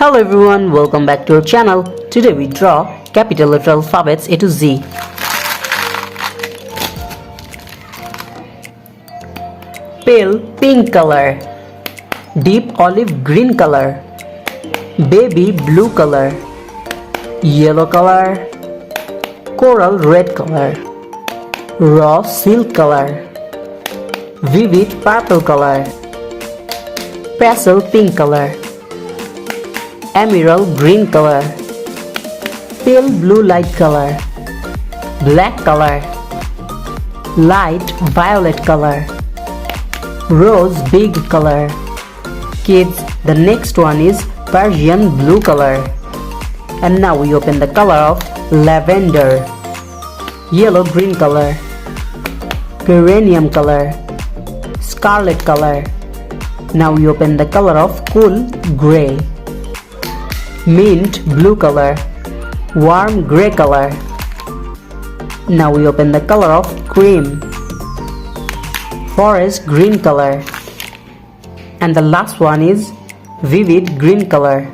Hello everyone, welcome back to our channel. Today we draw capital letter alphabets A to Z. Pale pink color, deep olive green color, baby blue color, yellow color, coral red color, raw silk color, vivid purple color, pastel pink color, emerald green color, pale blue light color, black color, light violet color, rose big color. Kids, the next one is Persian blue color. And now we open the color of lavender, yellow green color, geranium color, scarlet color. Now we open the color of cool gray, mint blue color, warm gray color. Now we open the color of cream, forest green color, and the last one is vivid green color.